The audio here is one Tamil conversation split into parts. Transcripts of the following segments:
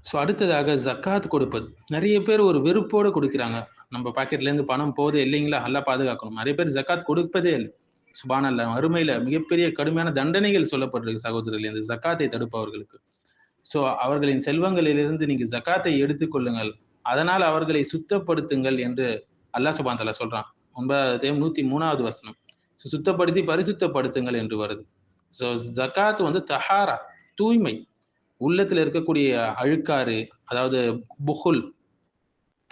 ஸோ அடுத்ததாக ஜக்காத் கொடுப்பது. நிறைய பேர் ஒரு வெறுப்போட கொடுக்குறாங்க. நம்ம பாக்கெட்ல இருந்து பணம் போகுது இல்லைங்களா? அல்லாஹ் பாதுகாக்கணும். நிறைய பேர் ஜக்காத் கொடுப்பதே இல்ல. சுப்ஹானல்லாஹ். மறுமையில மிகப்பெரிய கடுமையான தண்டனைகள் சொல்லப்பட்டிருக்கு சகோதரர்களே, இந்த ஜக்காத்தை தடுப்பவர்களுக்கு. ஸோ அவர்களின் செல்வங்களிலிருந்து நீங்க ஜக்காத்தை எடுத்துக் கொள்ளுங்கள். அதனால் அவர்களை சுத்தப்படுத்துங்கள் என்று அல்லாஹ் சுப்ஹானஹு வ தஆலா சொல்றான். 9வது அத்தியாயம் 103வது வசனம். சுத்தப்படுத்தி பரிசுத்தப்படுத்துங்கள் என்று வருது. ஸோ ஜக்காத் வந்து தஹாரா, தூய்மை. உள்ளத்துல இருக்கக்கூடிய அழுக்காறு, அதாவது புகுல்,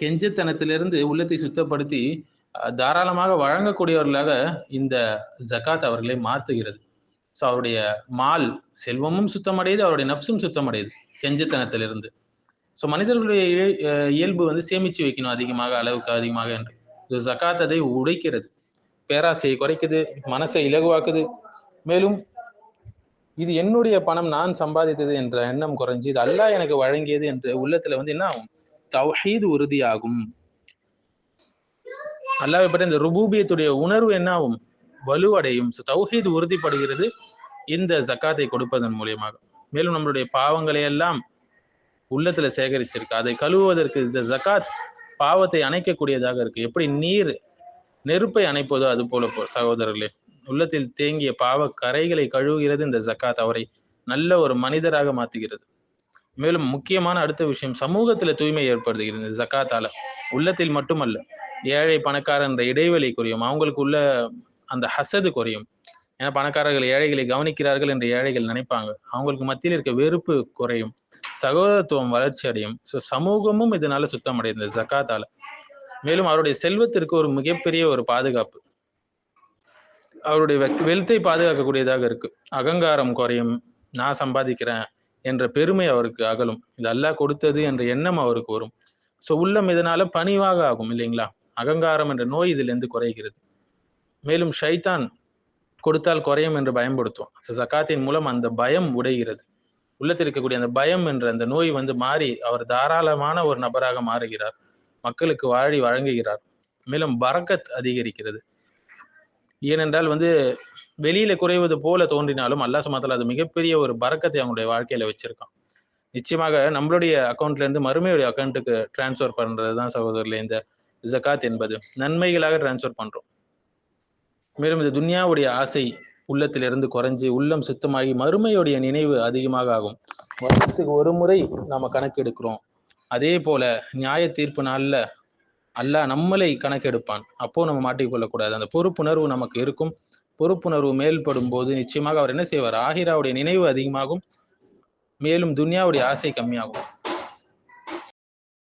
கெஞ்சத்தனத்திலிருந்து உள்ளத்தை சுத்தப்படுத்தி தாராளமாக வழங்கக்கூடியவர்களாக இந்த ஜக்காத் அவர்களை மாத்துகிறது. ஸோ அவருடைய மால், செல்வமும் சுத்தமடையுது, அவருடைய நப்சும் சுத்தமடையுது கெஞ்சத்தனத்திலிருந்து. ஸோ மனிதர்களுடைய இயல்பு வந்து சேமிச்சு வைக்கணும் அதிகமாக, அளவுக்கு அதிகமாக என்று. இது ஜக்காத் அதை உடைக்கிறது. பேராசையை குறைக்குது, மனசை இலகுவாக்குது. மேலும் இது என்னுடைய பணம், நான் சம்பாதித்தது என்ற எண்ணம் குறைஞ்சு இது அல்லாஹ் எனக்கு வழங்கியது என்று உள்ளத்துல வந்து என்ன ஆகும்? தௌஹீத் உறுதியாகும். அல்லாஹ்வை பற்றி இந்த ருபூபியத்துடைய உணர்வு என்ன ஆகும்? வலுவடையும். தௌஹீத் உறுதிப்படுகிறது இந்த ஜக்காத்தை கொடுப்பதன் மூலியமாக. மேலும் நம்மளுடைய பாவங்களை எல்லாம் உள்ளத்துல சேகரிச்சிருக்கு. அதை கழுவுவதற்கு இந்த ஜக்காத் பாவத்தை அணைக்கக்கூடியதாக இருக்கு. எப்படி நீர் நெருப்பை அணைப்பதோ அது போல சகோதரர்களே, உள்ளத்தில் தேங்கிய பாவ கரைகளை கழுவுகிறது இந்த ஜக்காத். அவரை நல்ல ஒரு மனிதராக மாத்துகிறது. மேலும் முக்கியமான அடுத்த விஷயம், சமூகத்துல தூய்மை ஏற்படுத்துகிறது இந்த ஜக்காத்தால. உள்ளத்தில் மட்டுமல்ல, ஏழை பணக்காரன் என்ற இடைவெளி குறையும். அவங்களுக்கு உள்ள அந்த ஹசது குறையும். ஏன்னா பணக்காரர்கள் ஏழைகளை கவனிக்கிறார்கள் என்று ஏழைகள் நினைப்பாங்க. அவங்களுக்கு மத்தியில் இருக்க வெறுப்பு குறையும், சகோதரத்துவம் வளர்ச்சி அடையும். ஸோ சமூகமும் இதனால சுத்தமடையும் இந்த ஜக்காத்தால. மேலும் அவருடைய செல்வத்திற்கு ஒரு மிகப்பெரிய ஒரு பாதுகாப்பு, அவருடைய வெல்த்தை பாதுகாக்கக்கூடியதாக இருக்கு. அகங்காரம் குறையும், நான் சம்பாதிக்கிறேன் என்ற பெருமை அவருக்கு அகலும். இது அல்லாஹ் கொடுத்தது என்ற எண்ணம் அவருக்கு வரும். ஸோ உள்ளம் இதனால பணிவாக ஆகும் இல்லைங்களா? அகங்காரம் என்ற நோய் இதுல இருந்து குறைகிறது. மேலும் ஷைத்தான் கொடுத்தால் குறையும் என்று பயன்படுத்துவோம். ஜக்காத்தின் மூலம் அந்த பயம் உடைகிறது. உள்ளத்தில் இருக்கக்கூடிய அந்த பயம் என்ற அந்த நோய் வந்து மாறி அவர் தாராளமான ஒரு நபராக மாறுகிறார். மக்களுக்கு வாழி வழங்குகிறார். மேலும் பரக்கத் அதிகரிக்கிறது. ஏனென்றால் வந்து வெளியில குறைவது போல தோன்றினாலும் அல்லாஹ் சுப்ஹானஹு வ தஆலா அது மிகப்பெரிய ஒரு பரக்கத்தை அவங்களுடைய வாழ்க்கையில வச்சிருக்கான். நிச்சயமாக நம்மளுடைய அக்கௌண்ட்ல இருந்து மறுமையுடைய அக்கௌண்ட்டுக்கு டிரான்ஸ்ஃபர் பண்றதுதான் சகோதரர்களே இந்த ஜக்காத் என்பது. நன்மைகளாக டிரான்ஸ்ஃபர் பண்றோம். மேலும் இந்த துன்யாவுடைய ஆசை உள்ளத்திலிருந்து குறைஞ்சு உள்ளம் சுத்தமாகி மறுமையுடைய நினைவு அதிகமாக ஆகும். வருடத்துக்கு ஒரு முறை நாம கணக்கெடுக்கிறோம். அதே போல நியாய தீர்ப்பு நாள்ல அல்லாஹ் நம்மளை கணக்கெடுப்பான். அப்போ நம்ம மாட்டிக்கொள்ளக்கூடாது. அந்த பொறுப்புணர்வு நமக்கு இருக்கும். பொறுப்புணர்வு மேல்படும் போது நிச்சயமாக அவர் என்ன செய்வார்? ஆகிராவுடைய நினைவு அதிகமாகும். மேலும் துன்யாவுடைய ஆசை கம்மியாகும்.